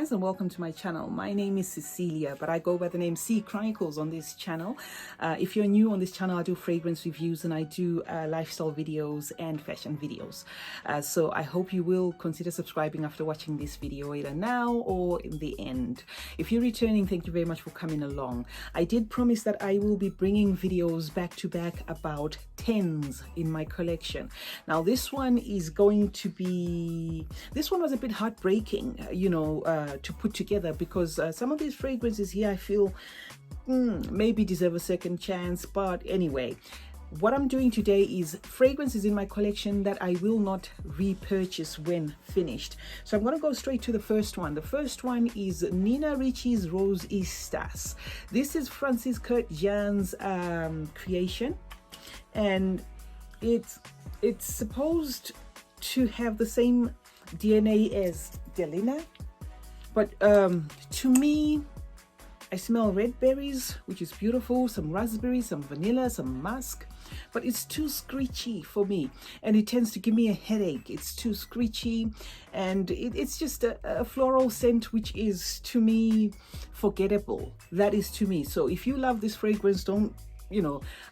guys, and welcome to my channel. My name is Cecilia, but I go by the name CeeChronicles on this channel. If you're new on this channel, I do fragrance reviews and I do lifestyle videos and fashion videos. So I hope you will consider subscribing after watching this video, either now or in the end. If you're returning, thank you very much for coming along. I did promise that I will be bringing videos back to back about 10s in my collection. Now this one is going to be, this one was a bit heartbreaking, to put together, because some of these fragrances here I feel maybe deserve a second chance. But anyway, what I'm doing today is fragrances in my collection that I will not repurchase when finished. So I'm going to go straight to the first one. The first one is Nina Ricci's Rose Estas. This is Francis Kurt Jan's creation, and it's supposed to have the same DNA as Delina, but to me, I smell red berries, which is beautiful, some raspberry, some vanilla, some musk, but it's too screechy for me, and it tends to give me a headache. It's too screechy, and it's just a floral scent which is, to me, forgettable. That is to me. So if you love this fragrance, don't,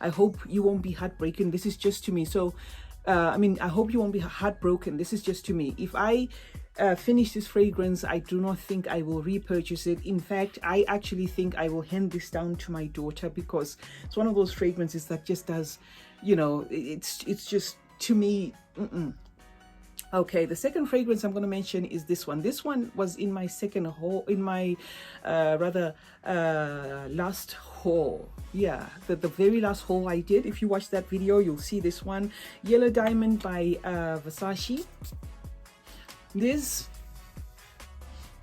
I hope you won't be heartbroken. This is just to me. So I hope you won't be heartbroken. This is just to me. If I finish this fragrance, I do not think I will repurchase it. In fact, I actually think I will hand this down to my daughter, because it's one of those fragrances that just does, it's just, to me, Okay, the second fragrance I'm going to mention is this one. This one was in my second haul, in my last haul. Yeah, the very last haul I did. If you watch that video, you'll see this one. Yellow Diamond by Versace. This,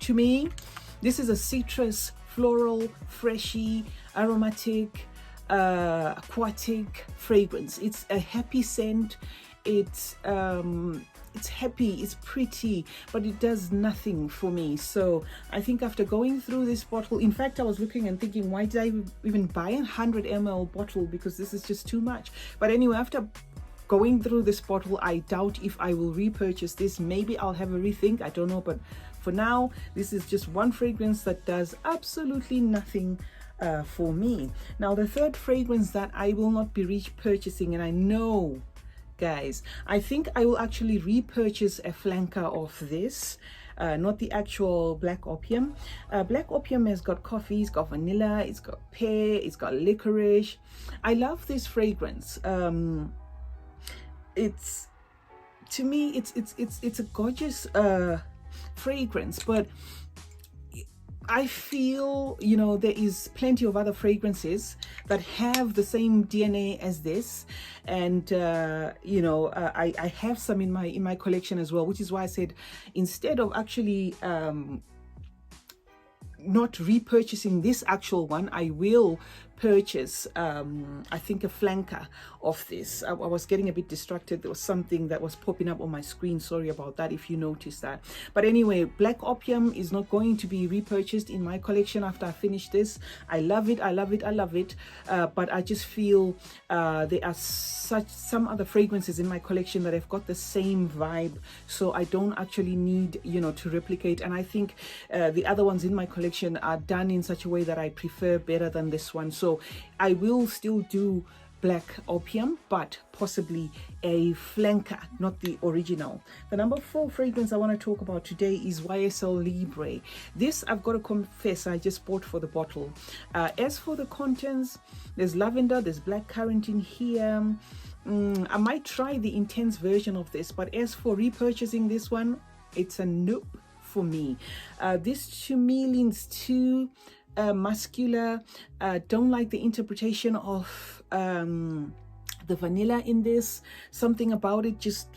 to me, this is a citrus, floral, freshy, aromatic, aquatic fragrance. It's a happy scent. It's happy, it's pretty, but it does nothing for me. So I think after going through this bottle, in fact, I was looking and thinking, why did I even buy a 100 ml bottle? Because this is just too much. But anyway, after going through this bottle, I doubt if I will repurchase this. Maybe I'll have a rethink, I don't know. But for now, this is just one fragrance that does absolutely nothing for me. Now, the third fragrance that I will not be repurchasing, and I know, guys, I think I will actually repurchase a flanker of this, not the actual Black Opium. Black Opium has got coffee, it's got vanilla, it's got pear, it's got licorice. I love this fragrance. It's, to me, it's a gorgeous fragrance, but I feel, there is plenty of other fragrances that have the same DNA as this, and I have some in my collection as well, which is why I said, instead of actually not repurchasing this actual one, I will purchase I think a flanker of this. I was getting a bit distracted. There was something that was popping up on my screen. Sorry about that if you noticed that. But anyway, Black Opium is not going to be repurchased in my collection after I finish this. I love it, I love it, I love it, but I just feel there are some other fragrances in my collection that have got the same vibe, so I don't actually need to replicate. And I think the other ones in my collection are done in such a way that I prefer better than this one. So I will still do Black Opium, but possibly a flanker, not the original. The number 4 fragrance I want to talk about today is YSL Libre. This, I've got to confess, I just bought for the bottle. As for the contents, there's lavender, there's blackcurrant in here. I might try the intense version of this, but as for repurchasing this one, it's a nope for me. This to me leans too muscular. Don't like the interpretation of the vanilla in this. Something about it just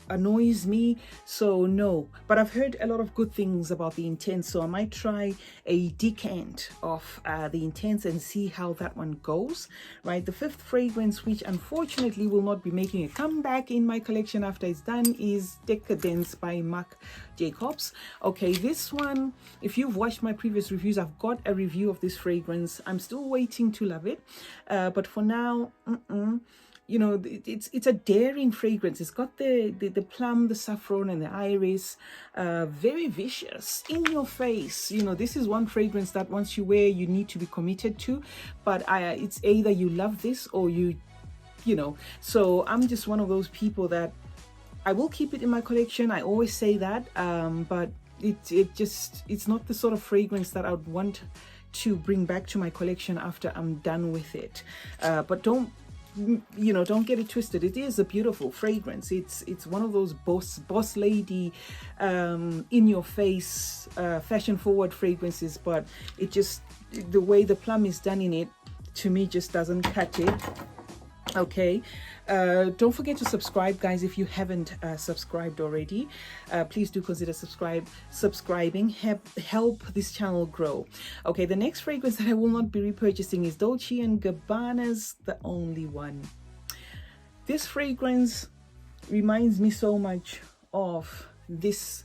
annoys me, so no. But I've heard a lot of good things about the Intense, so I might try a decant of the Intense and see how that one goes. Right, the 5th fragrance, which unfortunately will not be making a comeback in my collection after it's done, is Decadence by Marc Jacobs. Okay, this one, if you've watched my previous reviews, I've got a review of this fragrance. I'm still waiting to love it, but for now, you know, it's a daring fragrance. It's got the plum, the saffron, and the iris. Very vicious, in your face. You know, this is one fragrance that once you wear, you need to be committed to. But it's either you love this or you know. So I'm just one of those people that I will keep it in my collection. I always say that, but it's not the sort of fragrance that I would want to bring back to my collection after I'm done with it. But don't get it twisted. It is a beautiful fragrance. It's one of those boss lady, in your face, fashion forward fragrances, but it just, the way the plum is done in it, to me, just doesn't cut it. Okay, don't forget to subscribe, guys. If you haven't subscribed already, please do consider subscribing. Help this channel grow. Okay, the next fragrance that I will not be repurchasing is Dolce & Gabbana's The Only One. This fragrance reminds me so much of this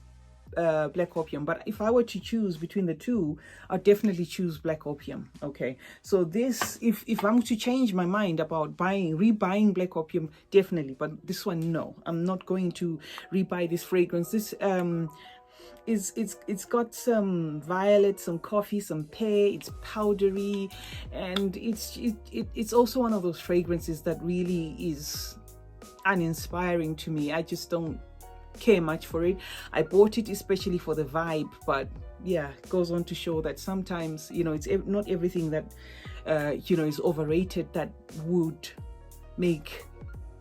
Black Opium, but if I were to choose between the two, I'd definitely choose Black Opium. Okay, so this, if I'm to change my mind about rebuying Black Opium, definitely, but this one, no, I'm not going to rebuy this fragrance. This it's got some violet, some coffee, some pear. It's powdery, and it's also one of those fragrances that really is uninspiring to me. I just don't care much for it. I bought it especially for the vibe, but yeah, it goes on to show that sometimes, you know, it's not everything that is overrated that would make,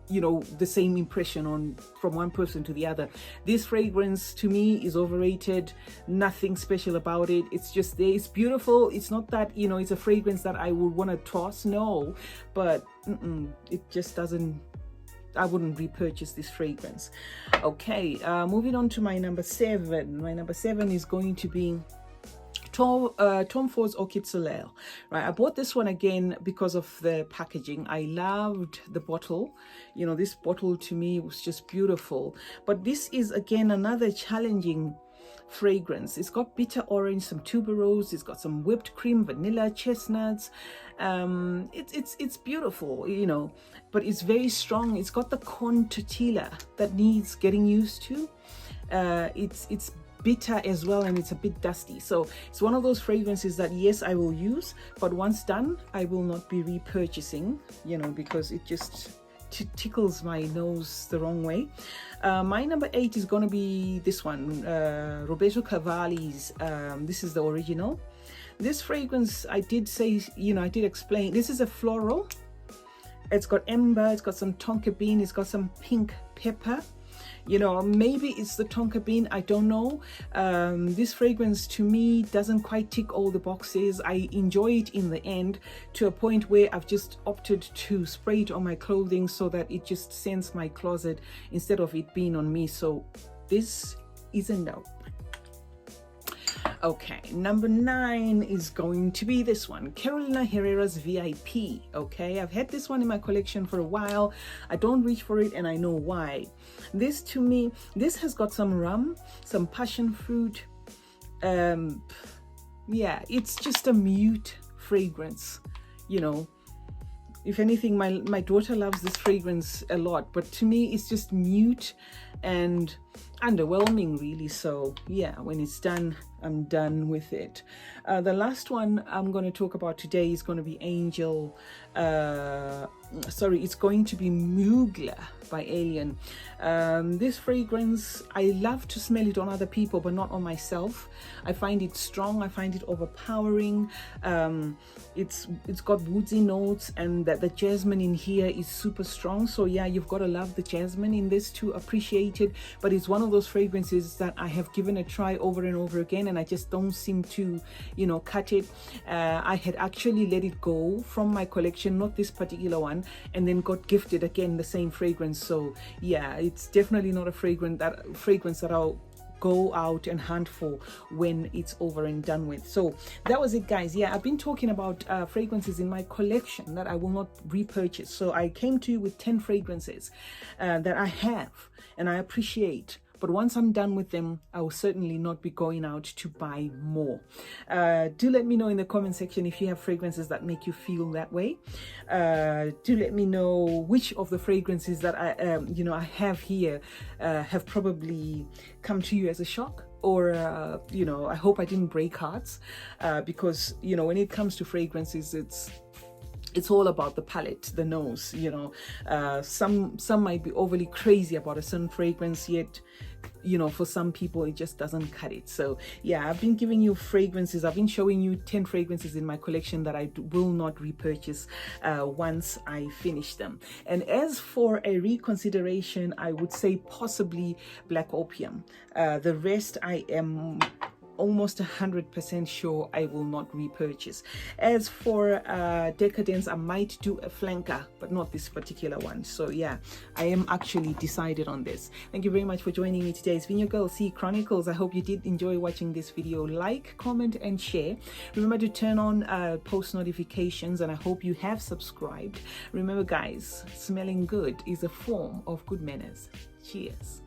you know, the same impression from one person to the other. This fragrance to me is overrated. Nothing special about it. It's just there. It's beautiful. It's not that, you know, it's a fragrance that I would want to toss, no, but it just doesn't, I wouldn't repurchase this fragrance. Okay, moving on to my number 7. My number 7 is going to be Tom Ford's Orchid Soleil. Right, I bought this one again because of the packaging. I loved the bottle. You know, this bottle to me was just beautiful. But this is again another challenging fragrance. It's got bitter orange, some tuberose, it's got some whipped cream, vanilla, chestnuts. It's beautiful, you know, but it's very strong. It's got the corn tortilla that needs getting used to. It's bitter as well, and it's a bit dusty. So it's one of those fragrances that, yes, I will use, but once done, I will not be repurchasing, you know, because it just tickles my nose the wrong way. My number 8 is going to be this one, Roberto Cavalli's. This is the original. This fragrance, I did say, you know, I did explain, this is a floral. It's got amber, it's got some tonka bean, it's got some pink pepper. You know, maybe it's the tonka bean, I don't know. This fragrance to me doesn't quite tick all the boxes. I enjoy it in the end to a point where I've just opted to spray it on my clothing so that it just scents my closet instead of it being on me. So this is a no. Okay, number 9 is going to be this one, Carolina Herrera's VIP. Okay, I've had this one in my collection for a while. I don't reach for it, and I know why. This, to me, this has got some rum, some passion fruit. Yeah, it's just a mute fragrance, you know. If anything, my daughter loves this fragrance a lot, but to me it's just mute and underwhelming, really. So yeah, when it's done, I'm done with it. The last one I'm going to talk about today is going to be it's going to be Mugler by Alien. This fragrance, I love to smell it on other people, but not on myself. I find it strong, I find it overpowering. It's got woodsy notes, and the jasmine in here is super strong. So yeah, you've got to love the jasmine in this to appreciate it. But it's one of those fragrances that I have given a try over and over again, and I just don't seem to, you know, cut it. I had actually let it go from my collection, not this particular one, and then got gifted again the same fragrance. So yeah, it's definitely not a fragrance that I'll go out and hunt for when it's over and done with. So that was it, guys. Yeah, I've been talking about fragrances in my collection that I will not repurchase. So I came to you with 10 fragrances that I have and I appreciate, but once I'm done with them, I will certainly not be going out to buy more. Do let me know in the comment section if you have fragrances that make you feel that way. Do let me know which of the fragrances that I have here have probably come to you as a shock, or I hope I didn't break hearts, because when it comes to fragrances, it's all about the palate, the nose. Some might be overly crazy about a certain fragrance, yet for some people it just doesn't cut it. So yeah, I've been giving you fragrances. I've been showing you 10 fragrances in my collection that I will not repurchase once I finish them. And as for a reconsideration, I would say possibly Black Opium. The rest I am almost 100% sure I will not repurchase. As for Decadence, I might do a flanker, but not this particular one. So yeah, I am actually decided on this. Thank you very much for joining me today. It's been your girl C Chronicles. I hope you did enjoy watching this video. Like, comment and share. Remember to turn on post notifications, and I hope you have subscribed. Remember guys, smelling good is a form of good manners. Cheers.